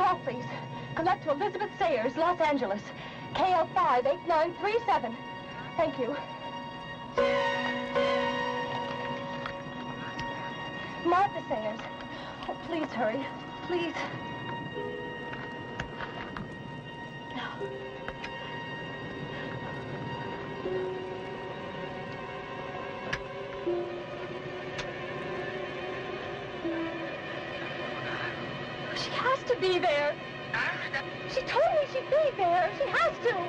call, please. Collect to Elizabeth Sayers, Los Angeles. KL 58937. Thank you. Martha Sayers. Oh, please hurry. Please. She has to be there. She told me she'd be there. She has to.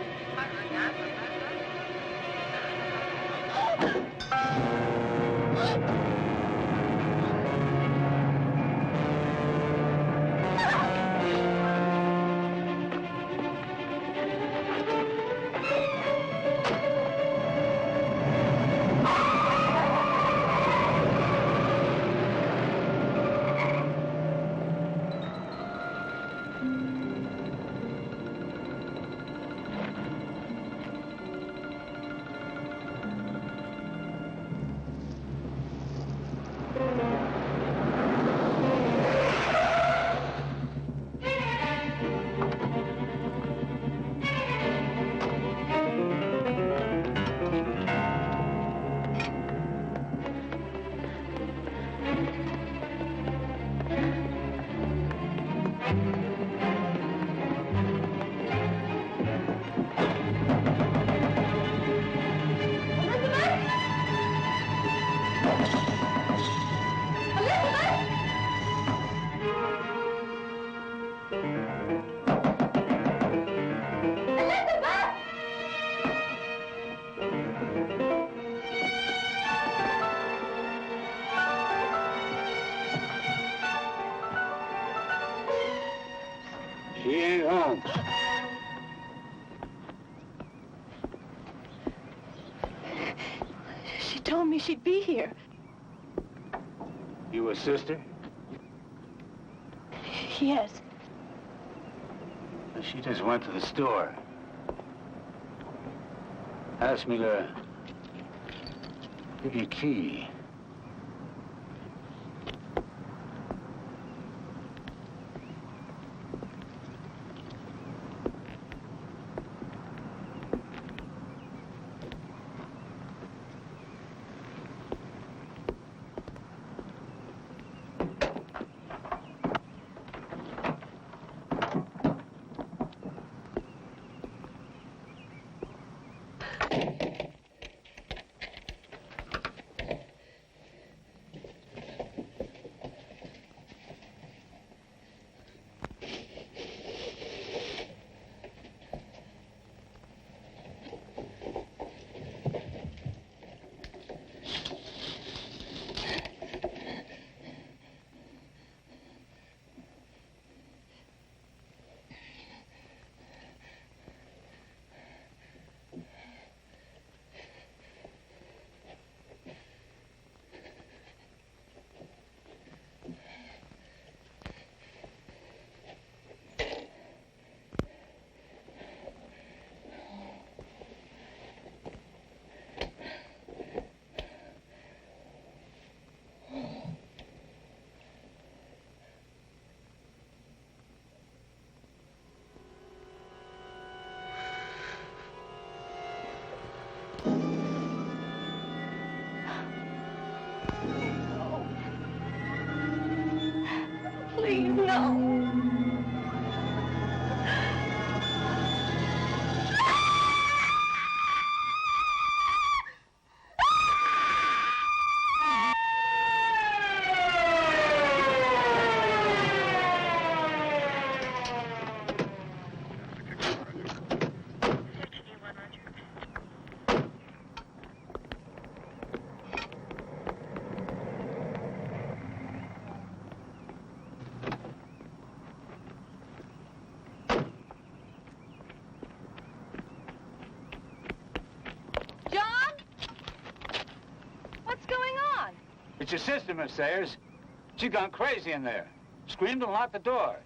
She ain't home. She told me she'd be here. You a sister? Yes. She just went to the store. Asked me to give you a key. Please, no. It's your sister, Miss Sayers. She's gone crazy in there. Screamed and locked the door.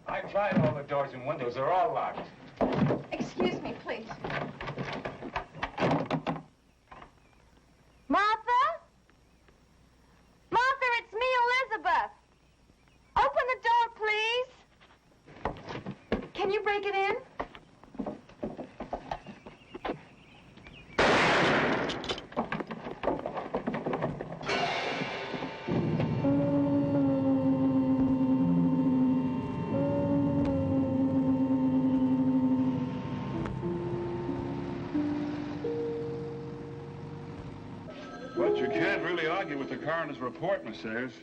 I tried all the doors and windows. They're all locked. Excuse me, please. Martha? Can you break it in? But you can't really argue with the coroner's report, Miss Sayers.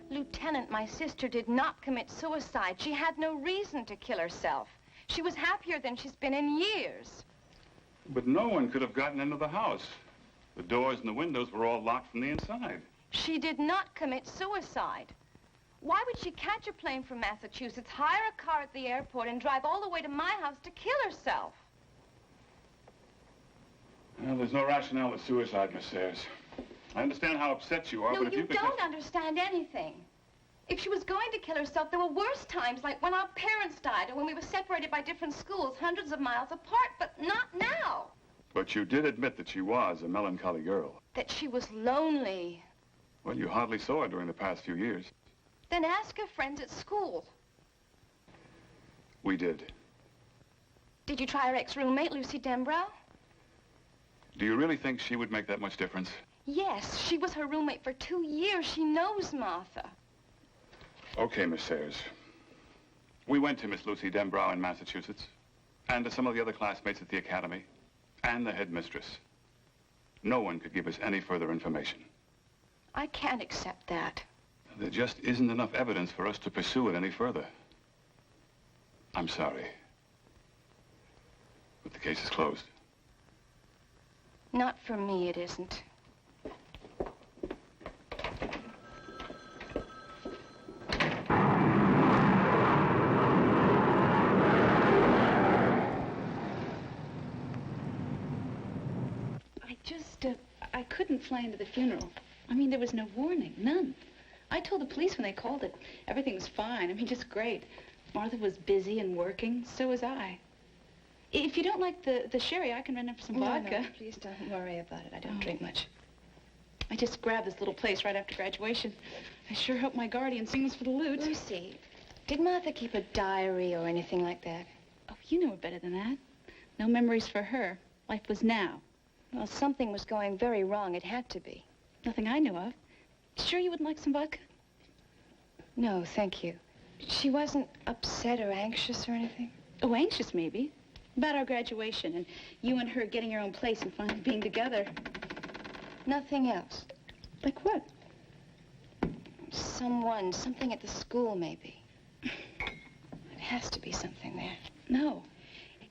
Lieutenant, my sister did not commit suicide. She had no reason to kill herself. She was happier than she's been in years. But no one could have gotten into the house. The doors and the windows were all locked from the inside. She did not commit suicide. Why would she catch a plane from Massachusetts, hire a car at the airport, and drive all the way to my house to kill herself? Well, there's no rationale to suicide, Miss Sayers. I understand how upset you are, No, but if you you could don't understand anything. If she was going to kill herself, there were worse times, like when our parents died or when we were separated by different schools, hundreds of miles apart, but not now. But you did admit that she was a melancholy girl. That she was lonely. Well, you hardly saw her during the past few years. Then ask her friends at school. We did. Did you try her ex-roommate, Lucy Denbrow? Do you really think she would make that much difference? Yes, she was her roommate for 2 years. She knows Martha. Okay, Miss Sayers. We went to Miss Lucy Denbrow in Massachusetts, and to some of the other classmates at the academy, and the headmistress. No one could give us any further information. I can't accept that. There just isn't enough evidence for us to pursue it any further. I'm sorry. But the case is closed. Not for me, it isn't. I couldn't fly into the funeral. I mean, there was no warning, none. I told the police when they called that everything was fine. I mean, just great. Martha was busy and working, so was I. If you don't like the sherry, I can run up for some vodka. No, please don't worry about it. I don't drink much. I just grabbed this little place right after graduation. I sure hope my guardian sings for the loot. Lucy, did Martha keep a diary or anything like that? Oh, you know her better than that. No memories for her. Life was now. Well, something was going very wrong. It had to be. Nothing I knew of. Sure you wouldn't like some vodka? No, thank you. She wasn't upset or anxious or anything? Oh, anxious maybe. About our graduation and you and her getting your own place and finally being together. Nothing else? Like what? Something at the school, maybe. It has to be something there. No.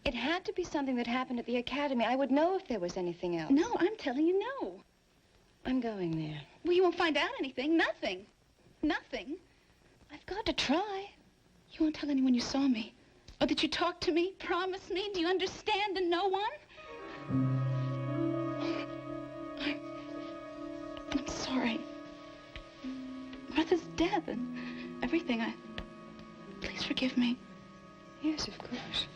It had to be something that happened at the academy. I would know if there was anything else. No, I'm telling you no. I'm going there. Well, you won't find out anything. Nothing. Nothing. I've got to try. You won't tell anyone you saw me? Or that you talked to me? Promise me? Do you understand? And no one? I'm sorry. Martha's death and everything. Please forgive me. Yes, of course.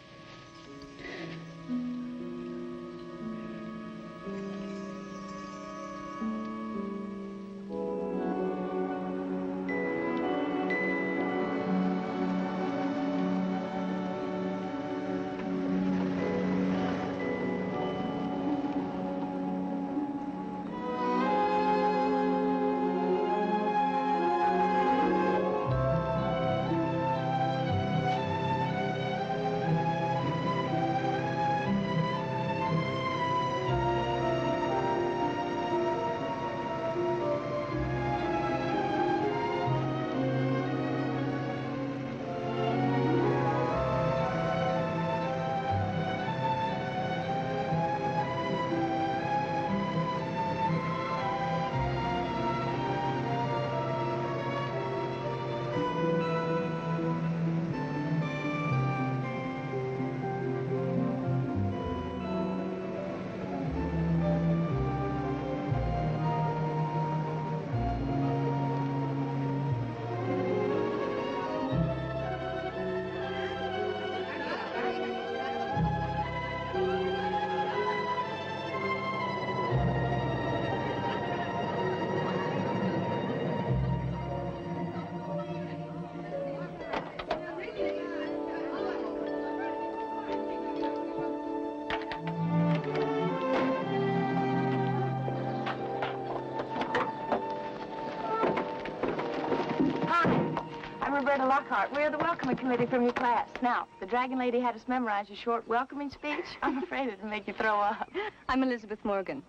Roberta Lockhart. We're the welcoming committee from your class. Now, the Dragon Lady had us memorize a short welcoming speech. I'm afraid it'll make you throw up. I'm Elizabeth Morgan.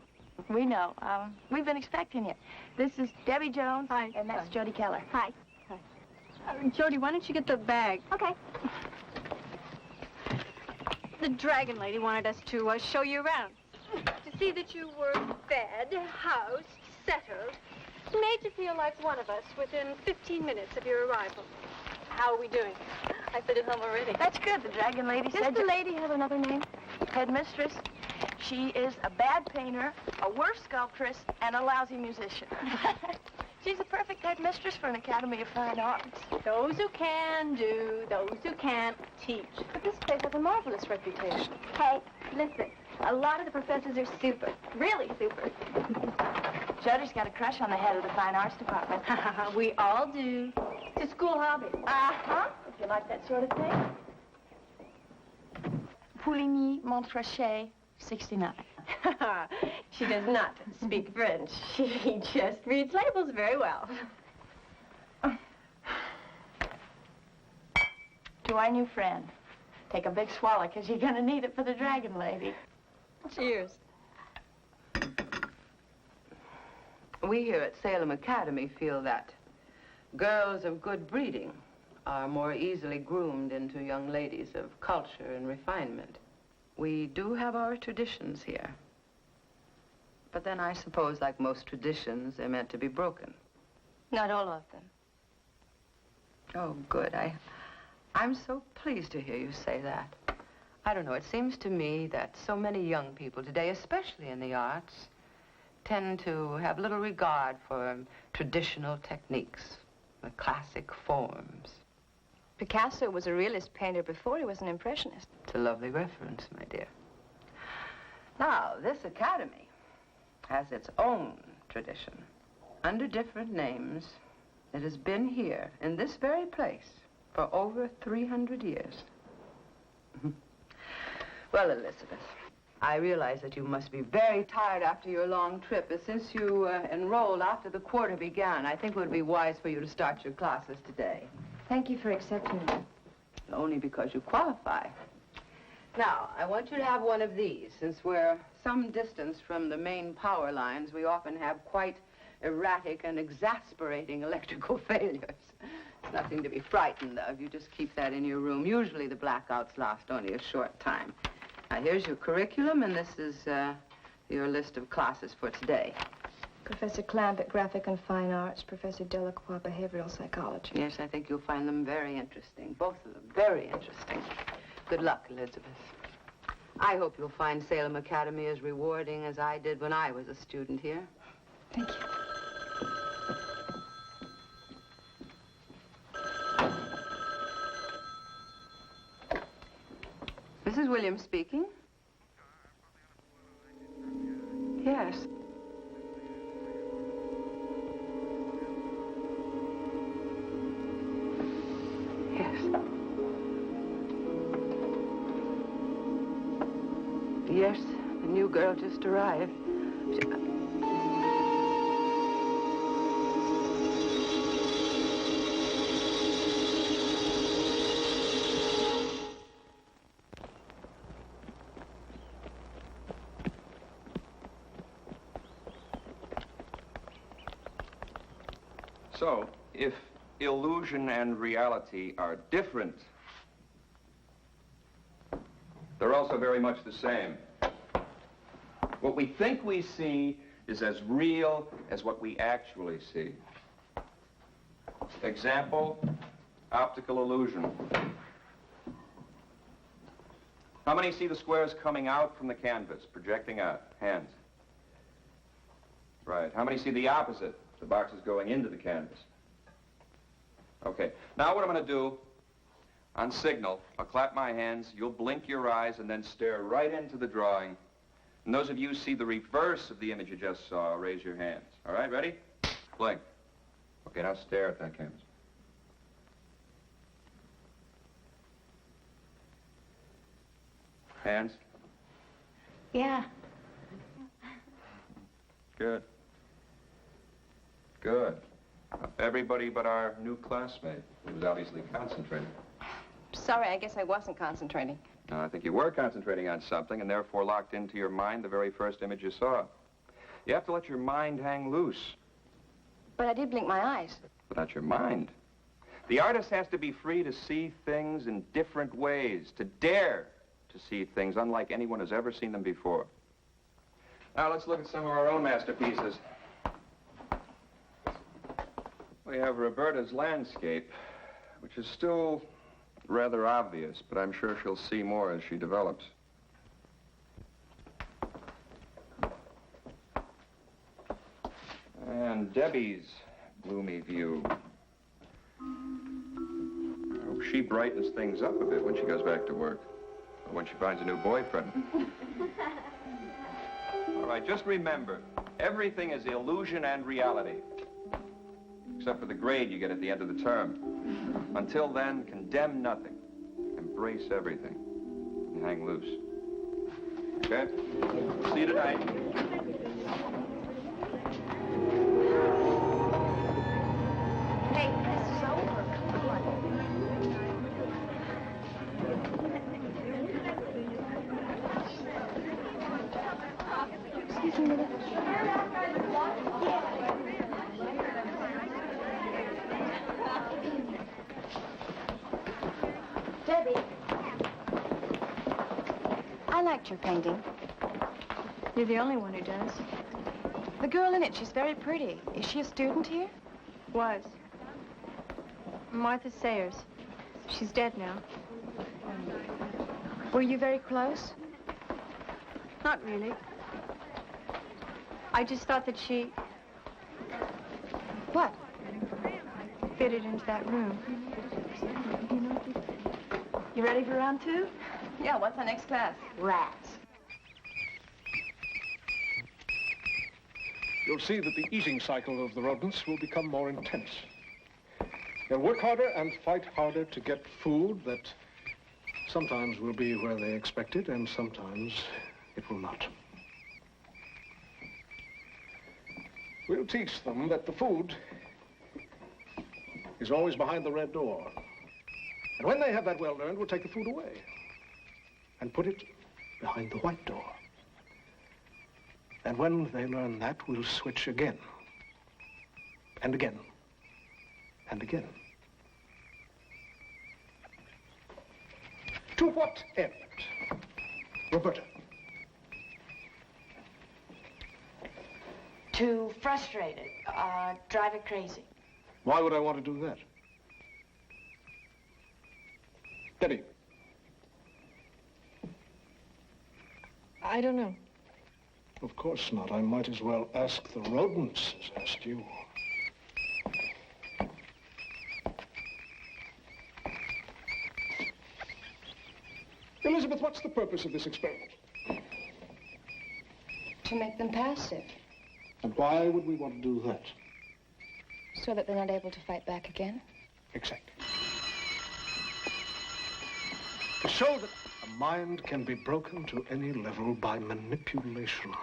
We know. We've been expecting you. This is Debbie Jones. Hi. And that's Jody Keller. Hi. Jody, why don't you get the bag? Okay. The Dragon Lady wanted us to show you around. To see that you were fed, housed, settled. Made to feel like one of us within 15 minutes of your arrival. How are we doing? I fit at home already. That's good. The Dragon Lady said... Does the lady have another name? Headmistress. She is a bad painter, a worse sculptress, and a lousy musician. She's the perfect headmistress for an Academy of Fine Arts. Those who can do, those who can't teach. But this place has a marvelous reputation. Hey, listen. A lot of the professors are super. Really super. Jody's got a crush on the head of the Fine Arts Department. We all do. It's a school hobby. Uh-huh. If you like that sort of thing. Pouligny, Montrachet, 69. She does not speak French. She just reads labels very well. To our new friend. Take a big swallow, because you're going to need it for the Dragon Lady. Cheers. We here at Salem Academy feel that girls of good breeding are more easily groomed into young ladies of culture and refinement. We do have our traditions here. But then I suppose, like most traditions, they're meant to be broken. Not all of them. Oh, good. I'm so pleased to hear you say that. I don't know, it seems to me that so many young people today, especially in the arts, tend to have little regard for traditional techniques, the classic forms. Picasso was a realist painter before he was an impressionist. It's a lovely reference, my dear. Now, this academy has its own tradition. Under different names, it has been here, in this very place, for over 300 years. Well, Elizabeth, I realize that you must be very tired after your long trip, but since you enrolled after the quarter began, I think it would be wise for you to start your classes today. Thank you for accepting me. Only because you qualify. Now, I want you to have one of these. Since we're some distance from the main power lines, we often have quite erratic and exasperating electrical failures. It's nothing to be frightened of. You just keep that in your room. Usually the blackouts last only a short time. Now, here's your curriculum, and this is your list of classes for today. Professor Clamp at Graphic and Fine Arts, Professor Delacroix, Behavioral Psychology. Yes, I think you'll find them very interesting. Both of them very interesting. Good luck, Elizabeth. I hope you'll find Salem Academy as rewarding as I did when I was a student here. Thank you. Mrs. Williams speaking. Yes. Yes. Yes, the new girl just arrived. So, if illusion and reality are different, they're also very much the same. What we think we see is as real as what we actually see. Example, optical illusion. How many see the squares coming out from the canvas, projecting out? Hands. Right. How many see the opposite? The box is going into the canvas. Okay. Now what I'm going to do, on signal, I'll clap my hands, you'll blink your eyes, and then stare right into the drawing. And those of you who see the reverse of the image you just saw, raise your hands. All right, ready? Blink. Okay, now stare at that canvas. Hands? Yeah. Good. Good. Everybody but our new classmate, who was obviously concentrating. Sorry, I guess I wasn't concentrating. No, I think you were concentrating on something and therefore locked into your mind the very first image you saw. You have to let your mind hang loose. But I did blink my eyes. But not your mind. The artist has to be free to see things in different ways, to dare to see things unlike anyone has ever seen them before. Now, let's look at some of our own masterpieces. We have Roberta's landscape, which is still rather obvious, but I'm sure she'll see more as she develops. And Debbie's gloomy view. I hope she brightens things up a bit when she goes back to work, or when she finds a new boyfriend. All right, just remember, everything is illusion and reality, except for the grade you get at the end of the term. Until then, condemn nothing, embrace everything, and hang loose. Okay? See you tonight. Hey, this is over. Come on. Excuse me a minute. Debbie, I liked your painting. You're the only one who does. The girl in it, she's very pretty. Is she a student here? Was. Martha Sayers. She's dead now. Were you very close? Not really. I just thought that she What? fitted into that room. You ready for round two? Yeah, what's our next class? Rats. You'll see that the eating cycle of the rodents will become more intense. They'll work harder and fight harder to get food that sometimes will be where they expect it and sometimes it will not. We'll teach them that the food is always behind the red door. And when they have that well learned, we'll take the food away and put it behind the white door. And when they learn that, we'll switch again and again and again. To what end? Roberta. To frustrate it, drive it crazy. Why would I want to do that? Debbie. I don't know. Of course not. I might as well ask the rodents as ask you. Elizabeth, what's the purpose of this experiment? To make them passive, And why would we want to do that? so that they're not able to fight back again. Exactly. To show that a mind can be broken to any level by manipulation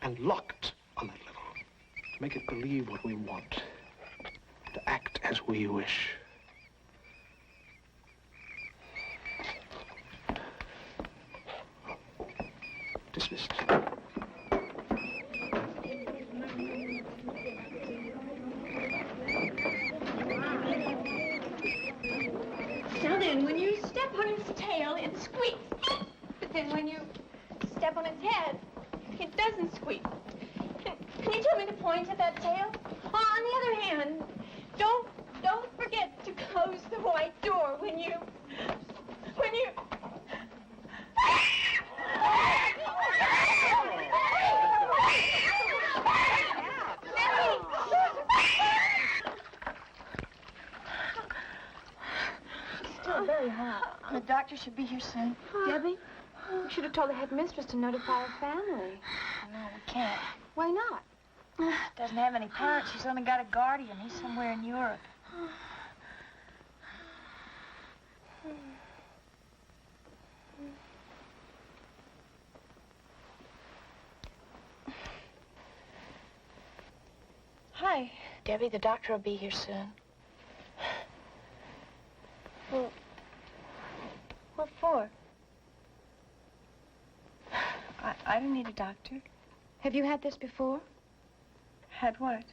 and locked on that level. To make it believe what we want. To act as we wish. Dismissed. Now then, when you step on its tail, it squeaks. But then when you step on its head, it doesn't squeak. Can you tell me the point of that tail? On the other hand, don't forget to close the white door when you... Still very hot. The doctor should be here soon. Debbie, you should have told the headmistress to notify her family. No, we can't. Why not? Doesn't have any parents. She's only got a guardian. He's somewhere in Europe. Hi. Debbie, the doctor will be here soon. Well, what for? I don't need a doctor. Have you had this before? Had what?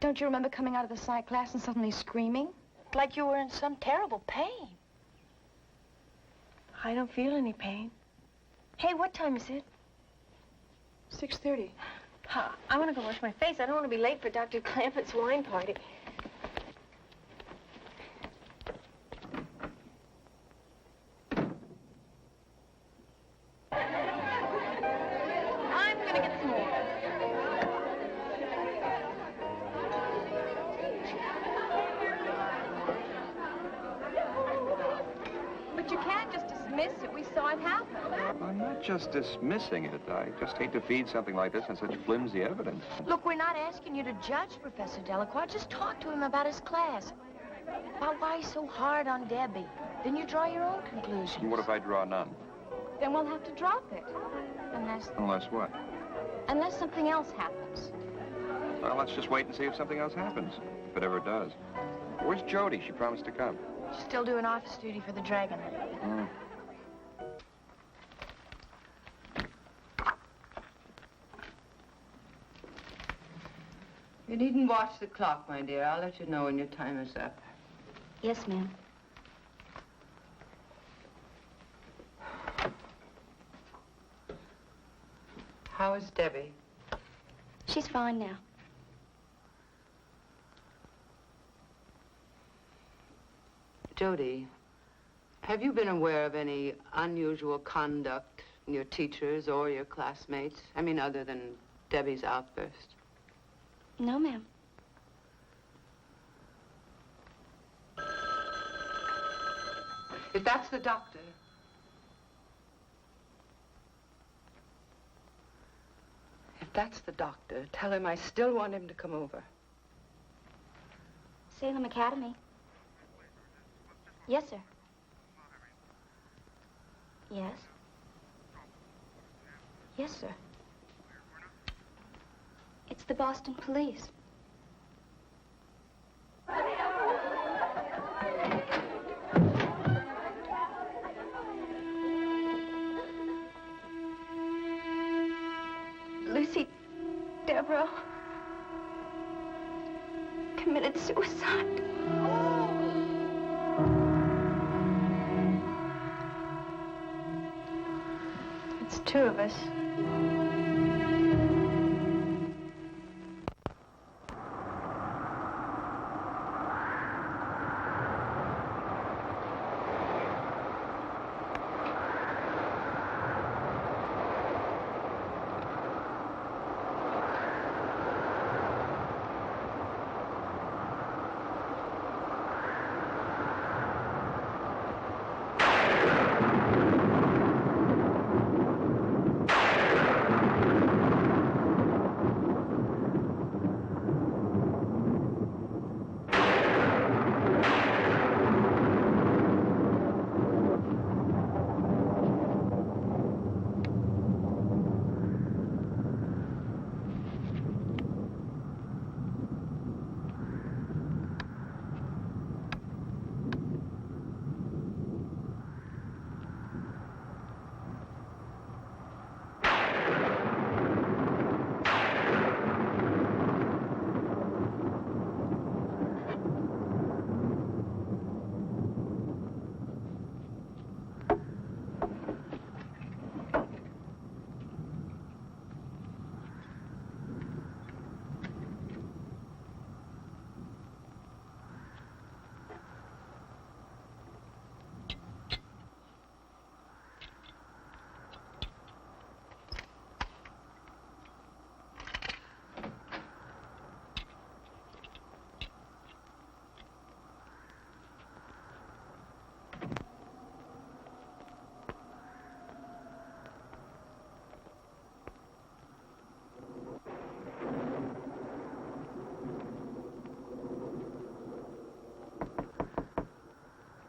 Don't you remember coming out of the psych class and suddenly screaming? Like you were in some terrible pain. I don't feel any pain. Hey, what time is it? 6:30. I want to go wash my face. I don't want to be late for Dr. Clampett's wine party. I'm gonna get some more. But you can't just dismiss it. We saw it happen. I'm not just dismissing it. I just hate to feed something like this on such flimsy evidence. Look, we're not asking you to judge Professor Delacroix. Just talk to him about his class. About why he's so hard on Debbie. Then you draw your own conclusions. And what if I draw none? Then we'll have to drop it. Unless what? Unless something else happens. Well, let's just wait and see if something else happens. If it ever does. Where's Jody? She promised to come. She's still doing office duty for the Dragon. You needn't watch the clock, my dear. I'll let you know when your time is up. Yes, ma'am. How is Debbie? She's fine now. Jody, have you been aware of any unusual conduct in your teachers or your classmates? I mean, other than Debbie's outburst. No, ma'am. If that's the doctor. If that's the doctor, tell him I still want him to come over. Salem Academy. Yes, sir. Yes. Yes, sir. It's the Boston police. Lucy Devereaux committed suicide. It's two of us.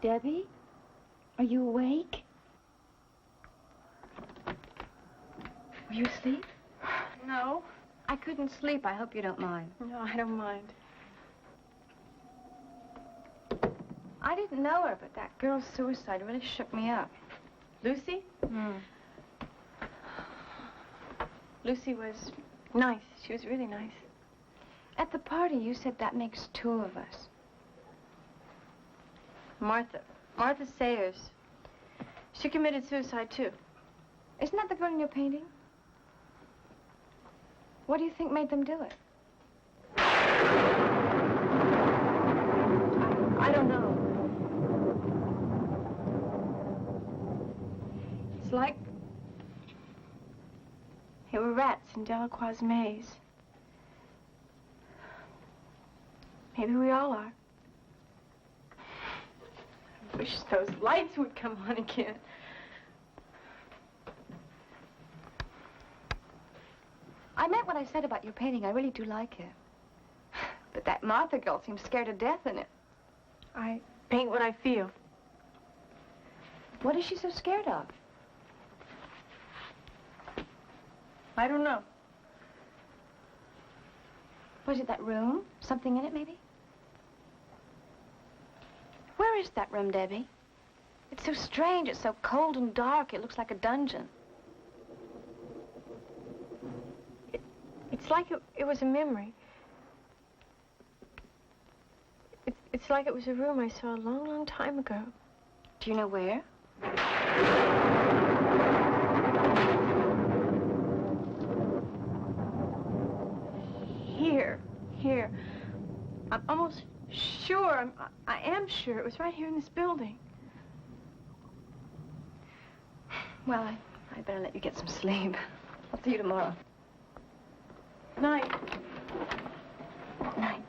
Debbie, are you awake? Were you asleep? No. I couldn't sleep. I hope you don't mind. No, I don't mind. I didn't know her, but that girl's suicide really shook me up. Lucy? Lucy was nice. She was really nice. At the party, you said that makes two of us. Martha Sayers. She committed suicide, too. Isn't that the girl in your painting? What do you think made them do it? I don't know. It's like there were rats in Delacroix's maze. Maybe we all are. I wish those lights would come on again. I meant what I said about your painting. I really do like it. But that Martha girl seems scared to death in it. I paint what I feel. What is she so scared of? I don't know. Was it that room? Something in it, maybe? Where is that room, Debbie? It's so strange. It's so cold and dark. It looks like a dungeon. It's like it was a memory. It's like it was a room I saw a long, long time ago. Do you know where? Here. I'm almost sure, I am sure it was right here in this building. Well, I better let you get some sleep. I'll see you tomorrow. Night. Night.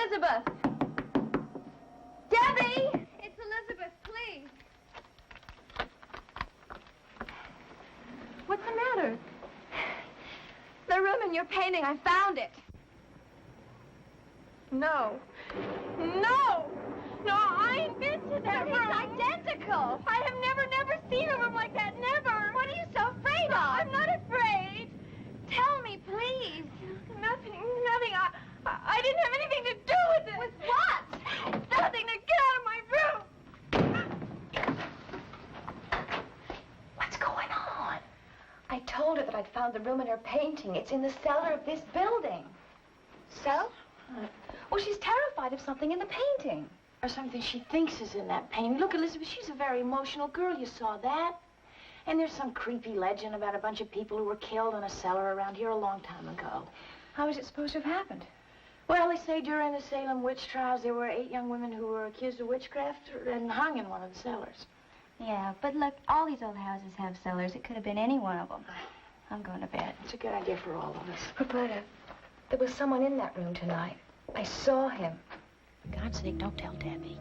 Elizabeth! Debbie! It's Elizabeth, please. What's the matter? The room in your painting, I found it. No. No! No, I invented that room. It's identical. I have never seen a room like that. Never. What are you so afraid of? I'm not afraid. Tell me, please. Nothing. I didn't have anything to do with it. With what? Nothing. Now get out of my room. What's going on? I told her that I'd found the room in her painting. It's in the cellar of this building. So? Well, she's terrified of something in the painting. Or something she thinks is in that painting. Look, Elizabeth, she's a very emotional girl. You saw that. And there's some creepy legend about a bunch of people who were killed in a cellar around here a long time ago. How is it supposed to have happened? Well, they say during the Salem witch trials, there were 8 young women who were accused of witchcraft and hung in one of the cellars. Yeah, but look, all these old houses have cellars. It could have been any one of them. I'm going to bed. It's a good idea for all of us. Roberta, there was someone in that room tonight. I saw him. For God's sake, don't tell Debbie.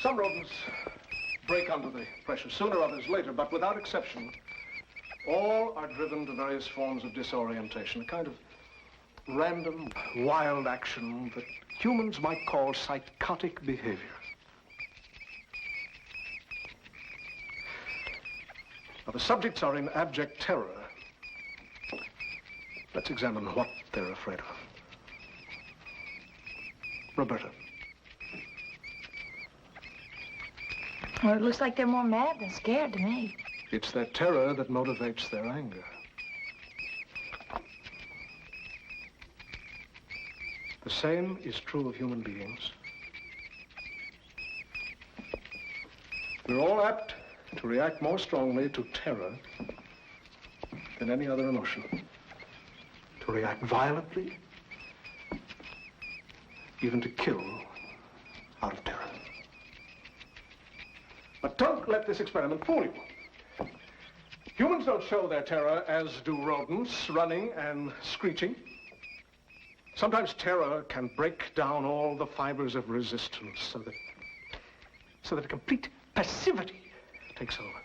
Some rodents break under the pressure sooner, others later, but without exception, all are driven to various forms of disorientation, a kind of random, wild action that humans might call psychotic behavior. Now, the subjects are in abject terror. Let's examine what they're afraid of. Roberta. Well, it looks like they're more mad than scared to me. It's their terror that motivates their anger. The same is true of human beings. We're all apt to react more strongly to terror than any other emotion. To react violently, even to kill out of terror. But don't let this experiment fool you. Humans don't show their terror as do rodents, running and screeching. Sometimes terror can break down all the fibers of resistance so that a complete passivity takes over.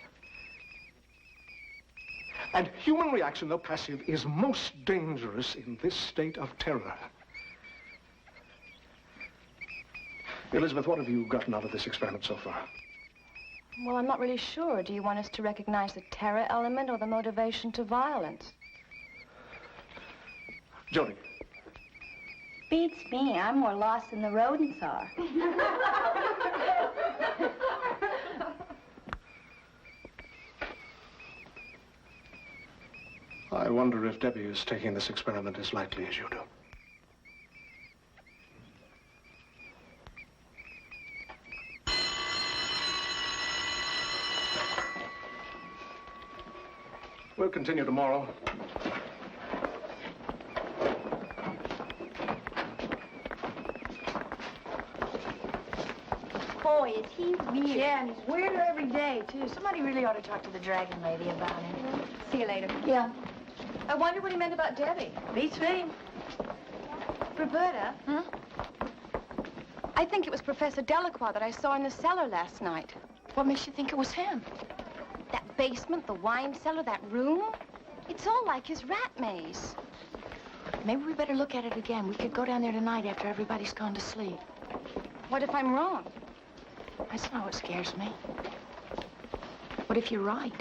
And human reaction, though passive, is most dangerous in this state of terror. Elizabeth, what have you gotten out of this experiment so far? Well, I'm not really sure. Do you want us to recognize the terror element or the motivation to violence? Jody. Beats me. I'm more lost than the rodents are. I wonder if Debbie is taking this experiment as lightly as you do. We'll continue tomorrow. Boy, is he weird. Yeah, and he's weirder every day, too. Somebody really ought to talk to the dragon lady about him. See you later. Yeah. I wonder what he meant about Debbie. Beats me. Roberta? I think it was Professor Delacroix that I saw in the cellar last night. What makes you think it was him? That basement, the wine cellar, that room. It's all like his rat maze. Maybe we better look at it again. We could go down there tonight after everybody's gone to sleep. What if I'm wrong? That's not what scares me. What if you're right?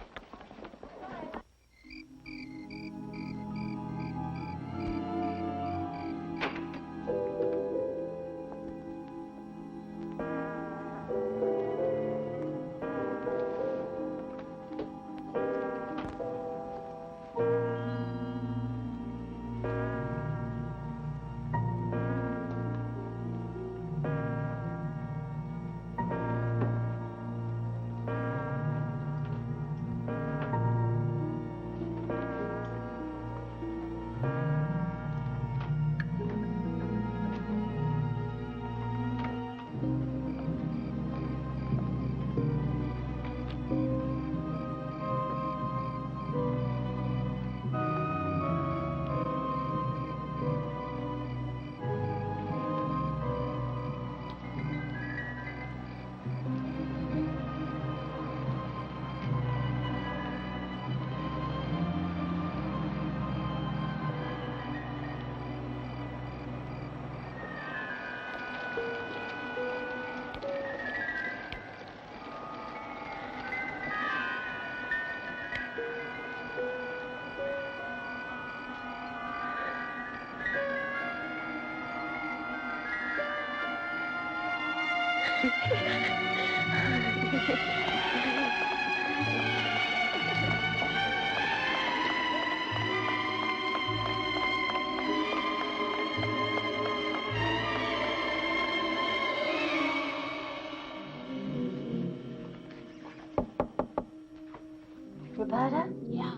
Roberta? Yeah.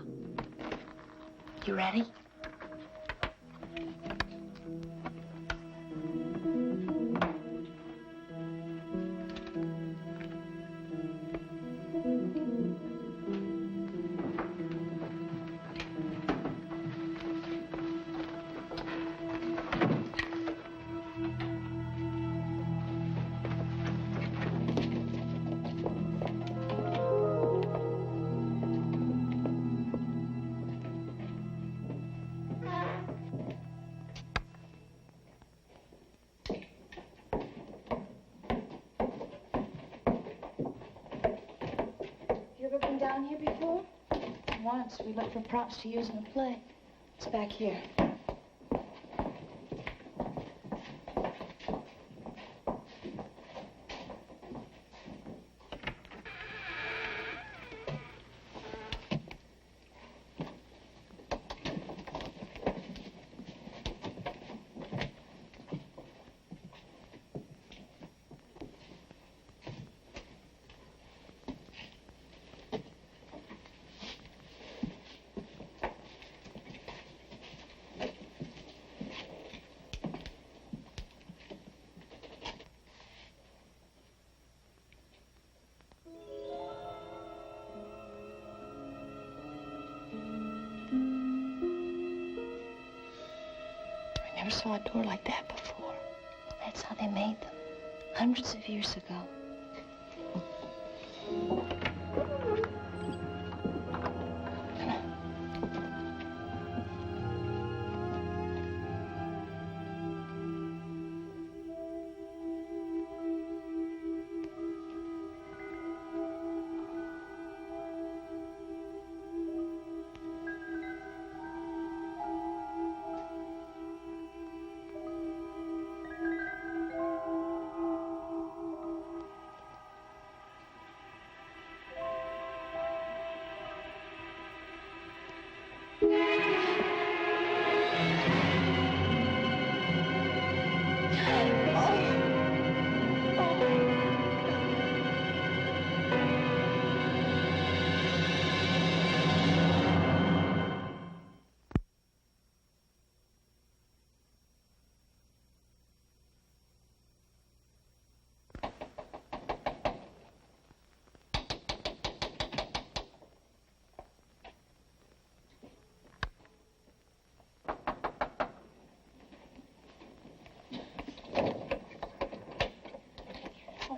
You ready? Down here before? Once. We looked for props to use in a play. It's back here. I never saw a door like that before. That's how they made them, hundreds of years ago.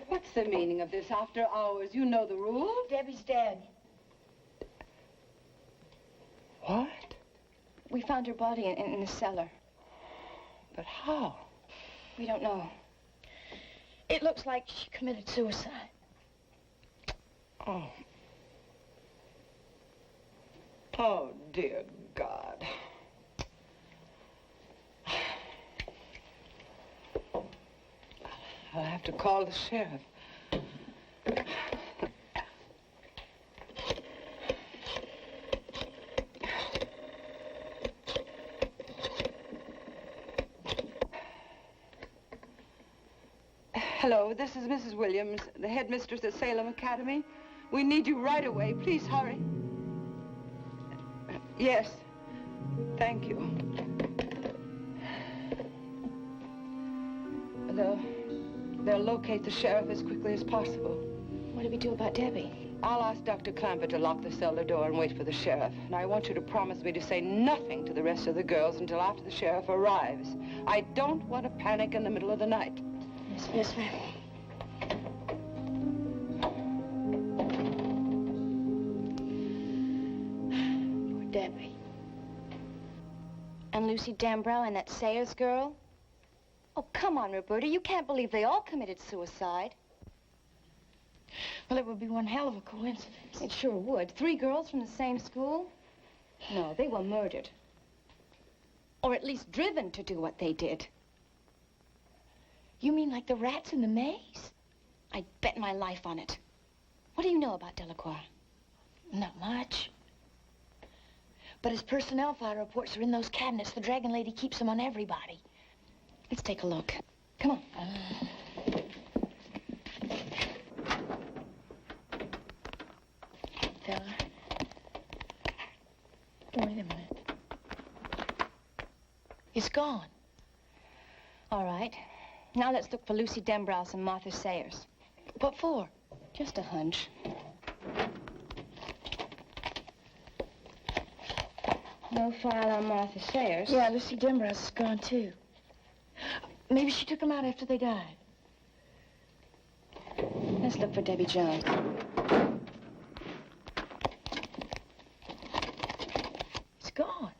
What's the meaning of this after hours? You know the rules. Debbie's dead. What? We found her body in the cellar. But how? We don't know. It looks like she committed suicide. Oh. Oh, dear God. I'll have to call the sheriff. Hello, this is Mrs. Williams, the headmistress at Salem Academy. We need you right away. Please hurry. Yes. Thank you. They'll locate the sheriff as quickly as possible. What do we do about Debbie? I'll ask Dr. Clamper to lock the cellar door and wait for the sheriff. And I want you to promise me to say nothing to the rest of the girls until after the sheriff arrives. I don't want to panic in the middle of the night. Yes, ma'am. Poor Debbie. And Lucy Dambrow and that Sayers girl? Oh, come on, Roberta. You can't believe they all committed suicide. Well, it would be one hell of a coincidence. It sure would. 3 girls from the same school? No, they were murdered. Or at least driven to do what they did. You mean like the rats in the maze? I'd bet my life on it. What do you know about Delacroix? Not much. But his personnel file reports are in those cabinets. The Dragon Lady keeps them on everybody. Let's take a look. Come on. Fella. Wait a minute. It's gone. All right. Now let's look for Lucy Dembrow's and Martha Sayers. What for? Just a hunch. No file on Martha Sayers. Yeah, Lucy Dembrow's is gone, too. Maybe she took them out after they died. Let's look for Debbie Jones. It's gone.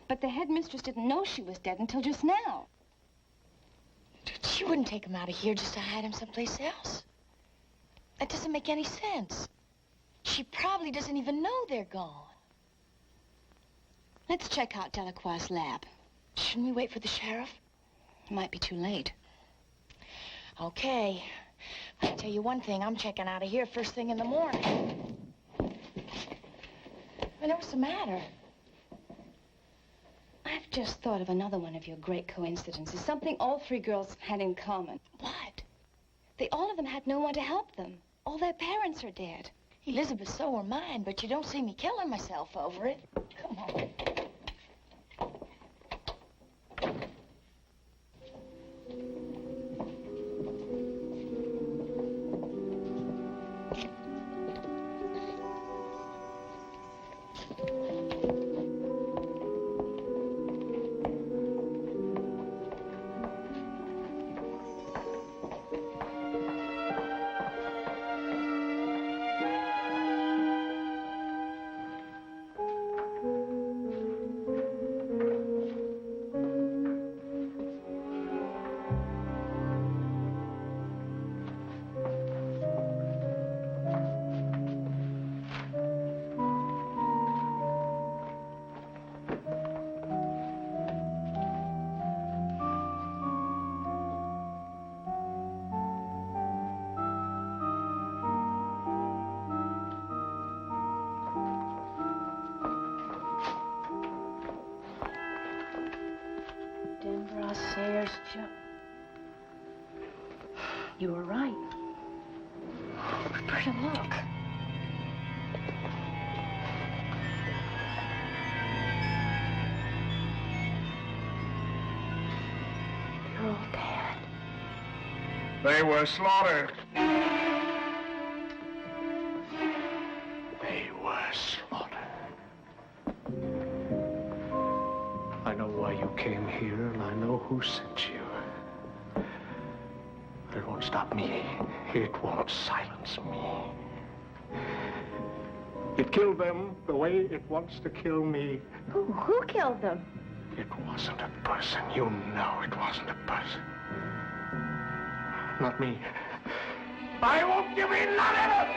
But the headmistress didn't know she was dead until just now. She wouldn't take them out of here just to hide them someplace else. That doesn't make any sense. She probably doesn't even know they're gone. Let's check out Delacroix's lab. Shouldn't we wait for the sheriff? It might be too late. Okay. I'll tell you one thing, I'm checking out of here first thing in the morning. Well, what's the matter? I've just thought of another one of your great coincidences. Something all three girls had in common. What? They all of them had no one to help them. All their parents are dead. Elizabeth, so are mine, but you don't see me killing myself over it. Come on. Sayers, you were right. Roberta, look. They're all dead. They were slaughtered. They were slaughtered. I know why you came here, and I know who sent you. But it won't stop me. It won't silence me. It killed them the way it wants to kill me. Who killed them? It wasn't a person. You know it wasn't a person. Not me. I won't give in, not ever!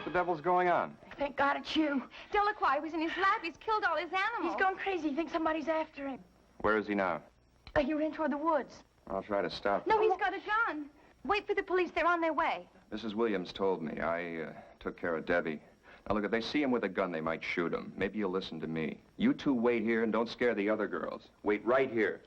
What the devil's going on? Thank God it's you. Delacroix was in his lab. He's killed all his animals. He's gone crazy. He thinks somebody's after him. Where is he now? He ran toward the woods. I'll try to stop him. No, he's got a gun. Wait for the police. They're on their way. Mrs. Williams told me. I took care of Debbie. Now, look, if they see him with a gun, they might shoot him. Maybe you'll listen to me. You two wait here and don't scare the other girls. Wait right here.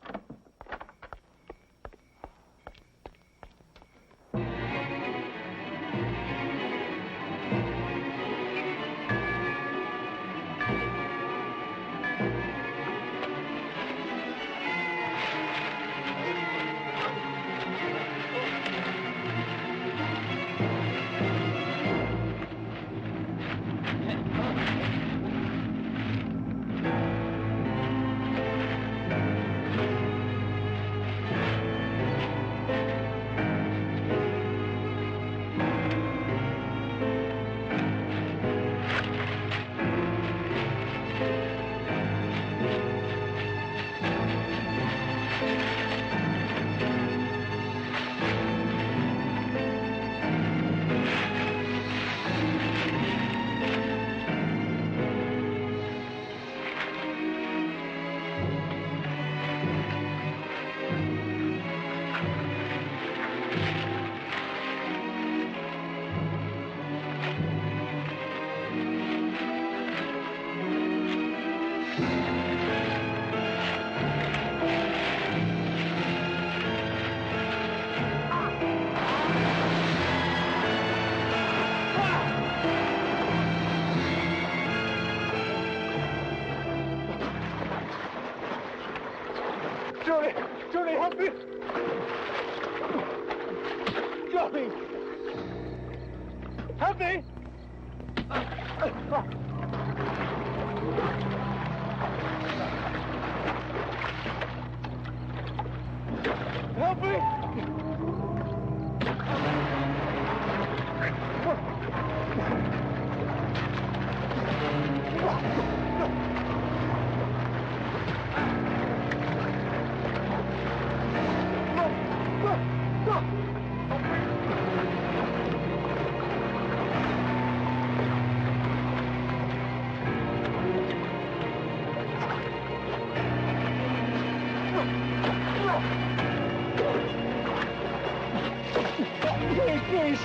Help me! Help me! Please!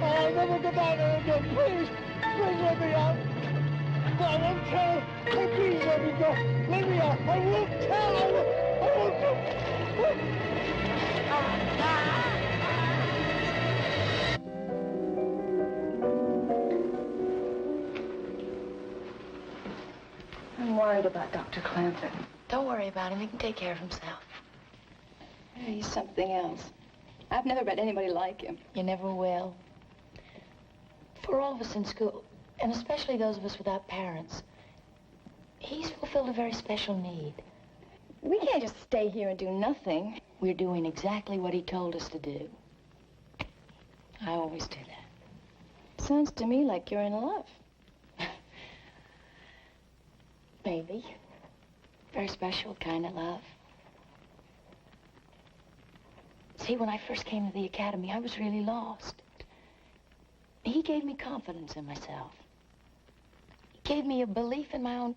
I'll never go down there again. Please! Please let me out! I won't tell! Oh, please let me go! Let me out! I won't tell! I won't go! I'm worried about Dr. Clanton. Don't worry about him. He can take care of himself. He's something else. I've never met anybody like him. You never will. For all of us in school, and especially those of us without parents, he's fulfilled a very special need. We can't just stay here and do nothing. We're doing exactly what he told us to do. I always do that. Sounds to me like you're in love. Maybe. Very special kind of love. See, when I first came to the academy, I was really lost. He gave me confidence in myself. He gave me a belief in my own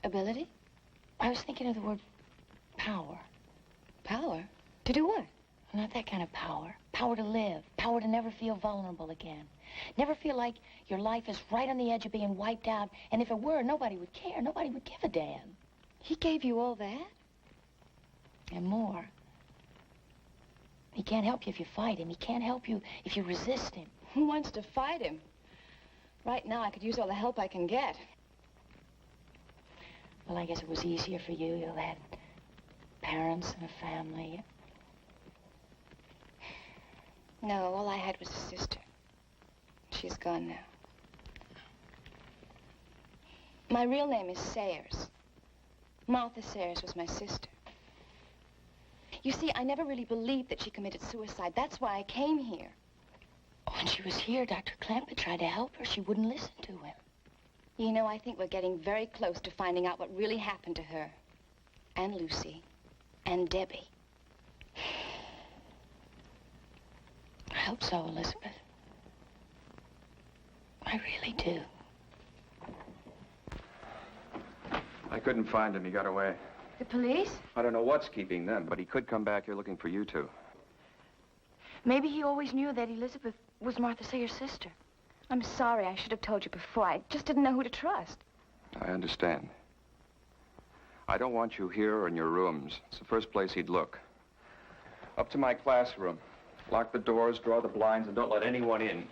ability. I was thinking of the word power. Power? To do what? Not that kind of power. Power to live. Power to never feel vulnerable again. Never feel like your life is right on the edge of being wiped out, and if it were, nobody would care. Nobody would give a damn. He gave you all that? And more. He can't help you if you fight him. He can't help you if you resist him. Who wants to fight him? Right now, I could use all the help I can get. Well, I guess it was easier for you. You had parents and a family. No, all I had was a sister. She's gone now. My real name is Sayers. Martha Sayers was my sister. You see, I never really believed that she committed suicide. That's why I came here. When she was here, Dr. Clampitt tried to help her. She wouldn't listen to him. You know, I think we're getting very close to finding out what really happened to her. And Lucy. And Debbie. I hope so, Elizabeth. I really do. I couldn't find him. He got away. The police? I don't know what's keeping them, but he could come back here looking for you two. Maybe he always knew that Elizabeth was Martha Sayers' sister. I'm sorry. I should have told you before. I just didn't know who to trust. I understand. I don't want you here or in your rooms. It's the first place he'd look. Up to my classroom. Lock the doors, draw the blinds, and don't let anyone in.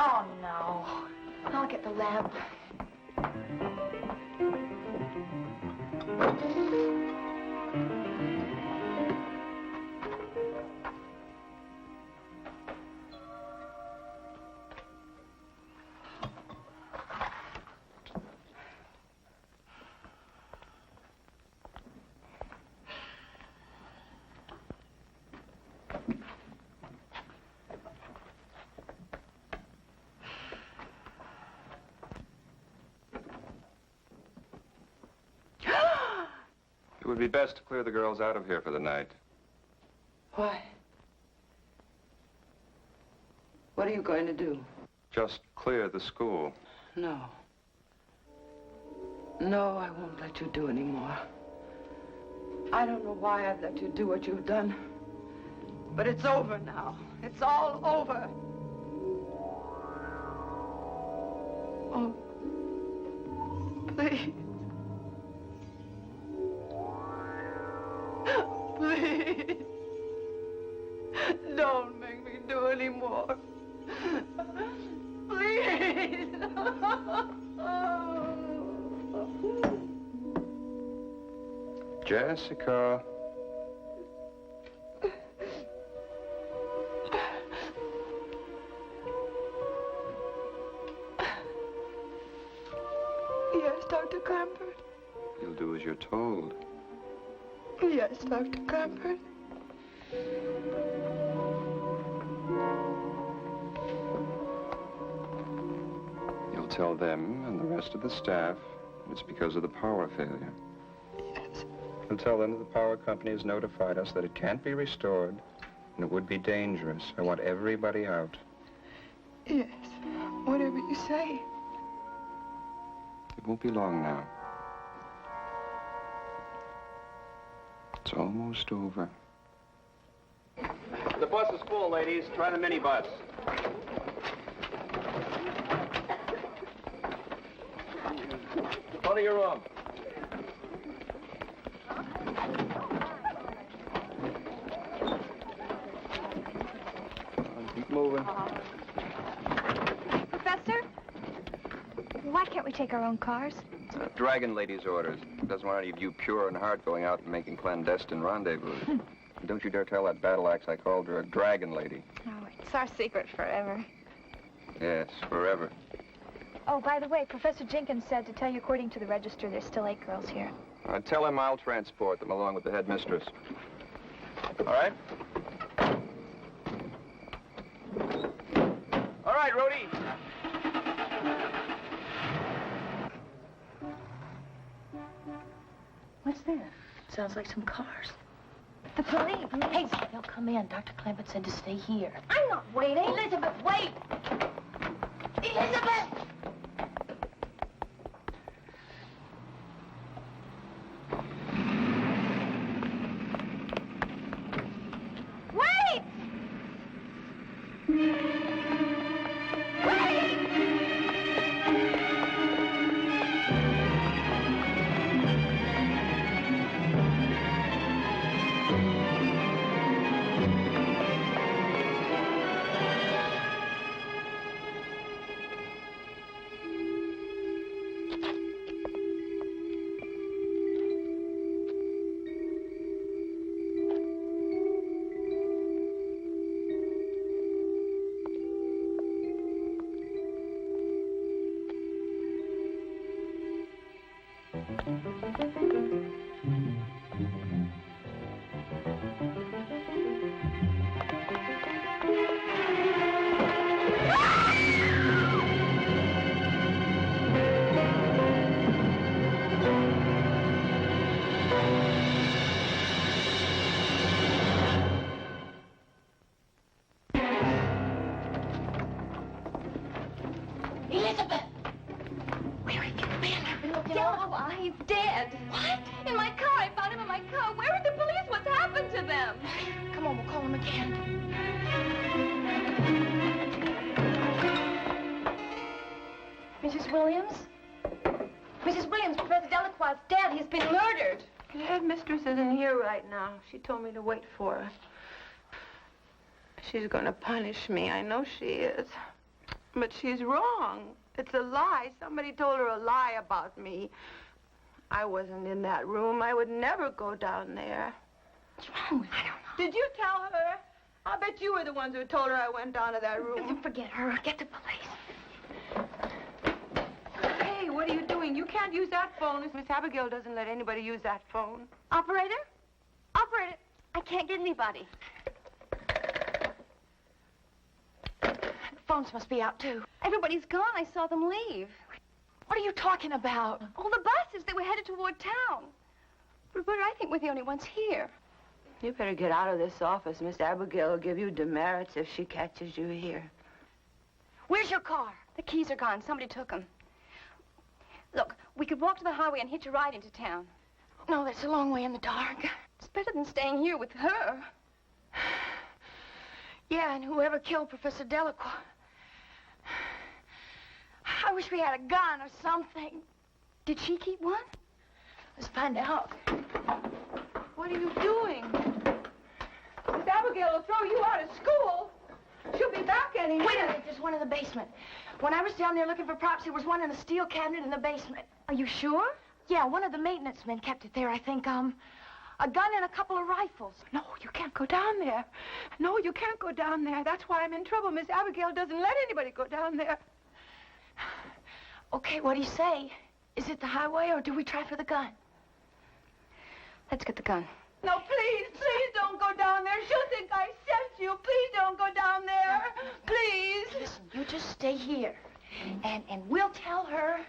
Oh, no. I'll get the lamp. It would be best to clear the girls out of here for the night. Why? What are you going to do? Just clear the school. No. No, I won't let you do any more. I don't know why I've let you do what you've done. But it's over now. It's all over. Oh, please. Please. Don't make me do any more. Please. Jessica. Yes, Dr. Clamford. You'll do as you're told. Yes, Dr. Clamford. You'll tell them and the rest of the staff it's because of the power failure. Yes. You'll tell them that the power company has notified us that it can't be restored and it would be dangerous. I want everybody out. Yes, whatever you say. It won't be long now. It's almost over. The bus is full, ladies. Try the minibus. Go to your room. Keep moving. Professor? Why can't we take our own cars? Dragon Lady's orders. Doesn't want any of you pure and heart going out and making clandestine rendezvous. Don't you dare tell that battle axe I called her a Dragon Lady. Oh, it's our secret forever. Yes, forever. Oh, by the way, Professor Jenkins said to tell you according to the register there's still 8 girls here. Tell him I'll transport them along with the headmistress. All right? All right, Rhodey. What's that? Sounds like some cars. The police. Hey, they'll come in. Dr. Clamford said to stay here. I'm not waiting. Elizabeth, wait! Elizabeth! Wait! Elizabeth! Where is your man? Oh, he's dead. What? In my car. I found him in my car. Where are the police? What's happened to them? Come on, we'll call him again. Mrs. Williams? Mrs. Williams, Professor Delacroix's dead. He's been murdered. The headmistress isn't here right now. She told me to wait for her. She's gonna punish me. I know she is. But she's wrong. It's a lie. Somebody told her a lie about me. I wasn't in that room. I would never go down there. What's wrong with her? I don't know. Did you tell her? I bet you were the ones who told her I went down to that room. Forget her. Get the police. Hey, what are you doing? You can't use that phone. Miss Abigail doesn't let anybody use that phone. Operator? Operator, I can't get anybody. The phones must be out, too. Everybody's gone. I saw them leave. What are you talking about? All the buses, they were headed toward town. Roberta, I think we're the only ones here. You better get out of this office. Miss Abigail will give you demerits if she catches you here. Where's your car? The keys are gone. Somebody took them. Look, we could walk to the highway and hitch a ride into town. No, that's a long way in the dark. It's better than staying here with her. Yeah, and whoever killed Professor Delacroix. I wish we had a gun or something. Did she keep one? Let's find out. What are you doing? Miss Abigail will throw you out of school. She'll be back any minute. Wait a minute, there's one in the basement. When I was down there looking for props, there was one in a steel cabinet in the basement. Are you sure? Yeah, one of the maintenance men kept it there, I think. A gun and a couple of rifles. No, you can't go down there. No, you can't go down there. That's why I'm in trouble. Miss Abigail doesn't let anybody go down there. Okay, what do you say? Is it the highway, or do we try for the gun? Let's get the gun. No, please don't go down there. She'll think I sent you. Please don't go down there. Please. Listen, you just stay here. And we'll tell her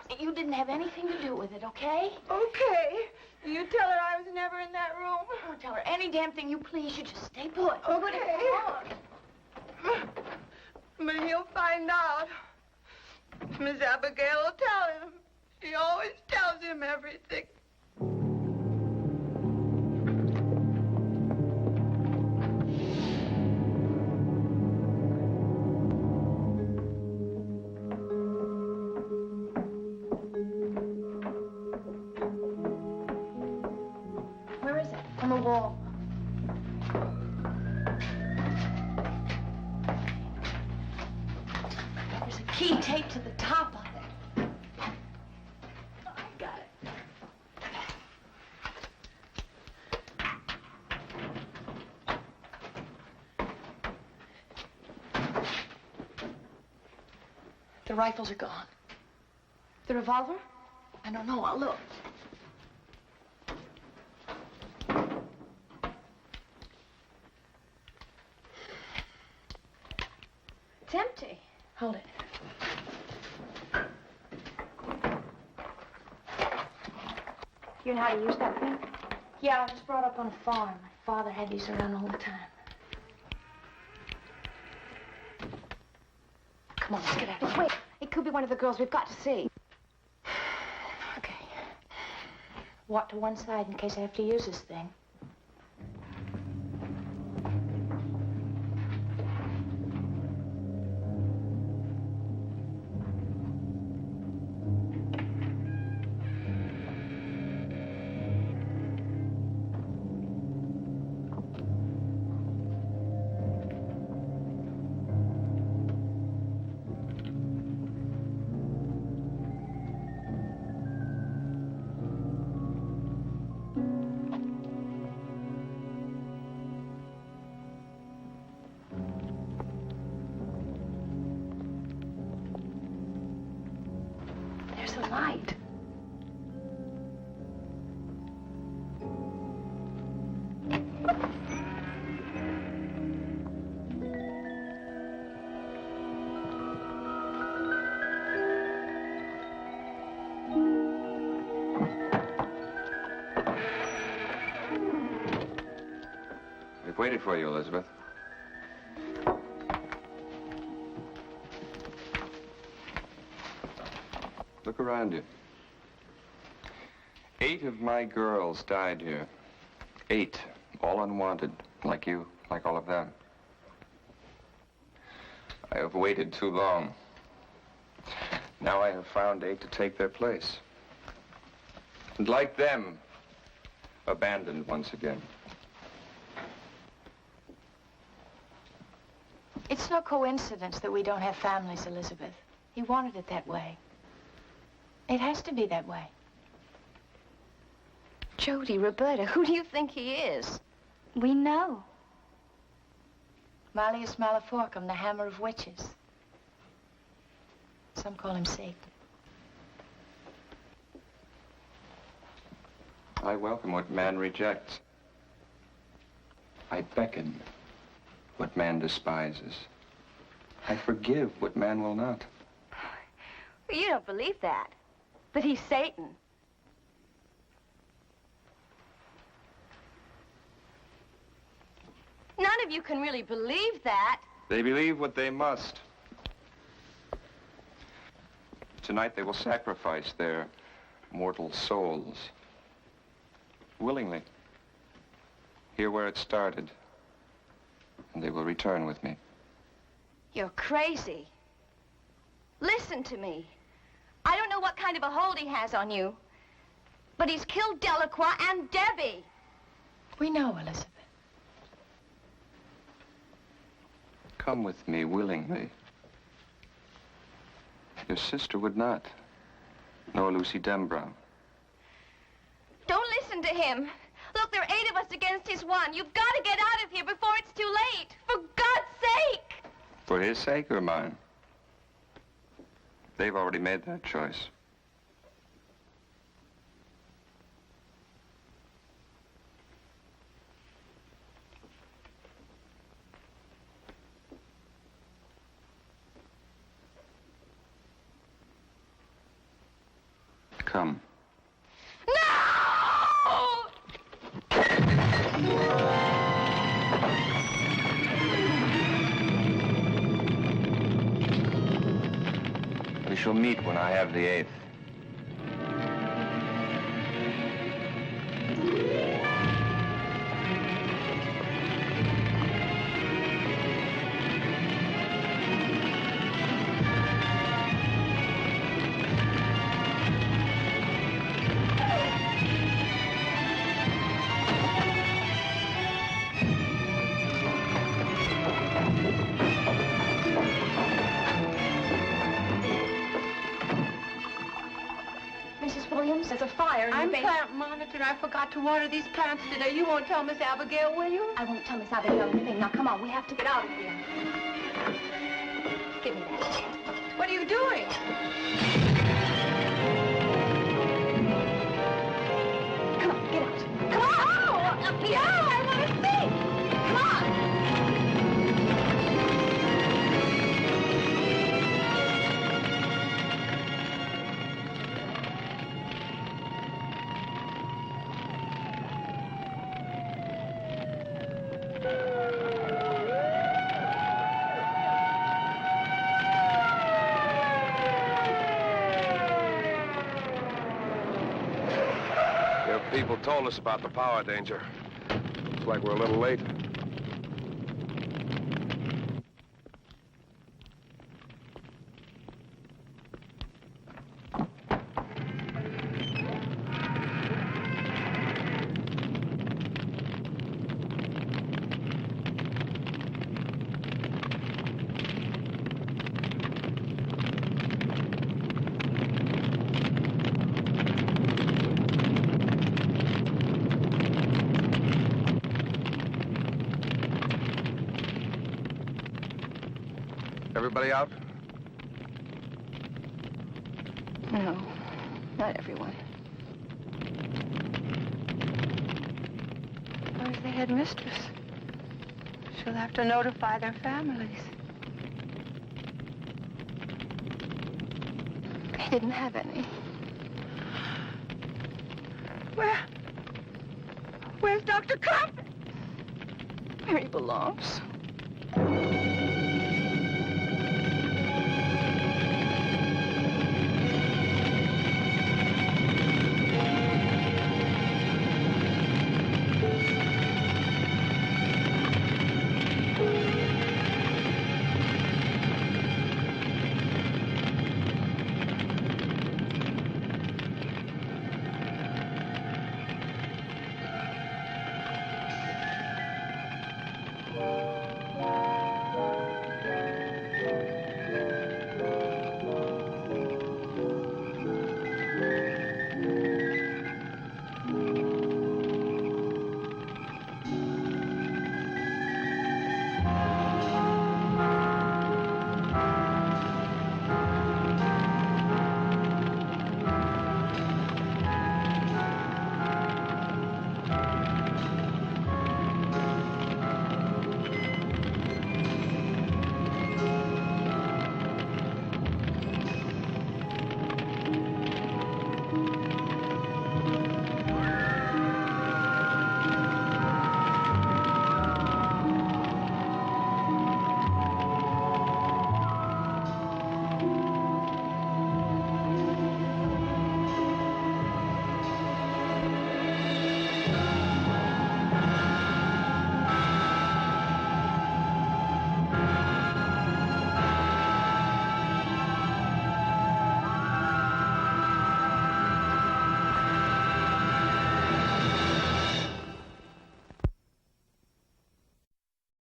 that you didn't have anything to do with it, okay? Okay. You tell her I was never in that room. Oh, tell her any damn thing you please. You just stay put. Okay. But he'll find out. Miss Abigail will tell him. She always tells him everything. Where is it? On the wall. There's a key taped to the top of it. I got it. The rifles are gone. The revolver? I don't know. I'll look. It's empty. Hold it. You know how to use that thing? Yeah, I was brought up on a farm. My father had these around all the time. Come on, let's get out of here. Wait, it could be one of the girls. We've got to see. Okay. Walk to one side in case I have to use this thing. There's a light. We've waited for you, Elizabeth. Look around you. 8 of my girls died here. 8, all unwanted, like you, like all of them. I have waited too long. Now I have found 8 to take their place. And like them, abandoned once again. It's no coincidence that we don't have families, Elizabeth. He wanted it that way. It has to be that way. Jody, Roberta, who do you think he is? We know. Malleus Maleficarum, the hammer of witches. Some call him Satan. I welcome what man rejects. I beckon what man despises. I forgive what man will not. You don't believe that. But he's Satan. None of you can really believe that. They believe what they must. Tonight they will sacrifice their mortal souls Willingly. Here where it started. And they will return with me. You're crazy. Listen to me. I don't know what kind of a hold he has on you, but he's killed Delacroix and Debbie. We know, Elizabeth. Come with me willingly. Your sister would not. Nor Lucy Dembrow. Don't listen to him. Look, there are 8 of us against his 1. You've got to get out of here before it's too late. For God's sake! For his sake or mine? They've already made that choice. Come. No! We shall meet when I have the 8th. There's a fire in I'm the basement. plant monitor. I forgot to water these plants today. You won't tell Miss Abigail, will you? I won't tell Miss Abigail anything. Now, come on, we have to get out of here. Give me that. What are you doing? Come on, get out. Come on! Oh, no, I want to see! Come on! People told us about the power danger. Looks like we're a little late. Everybody out? No, not everyone. Where's the headmistress? She'll have to notify their families. They didn't have any. Where's Dr. Cup? Where he belongs.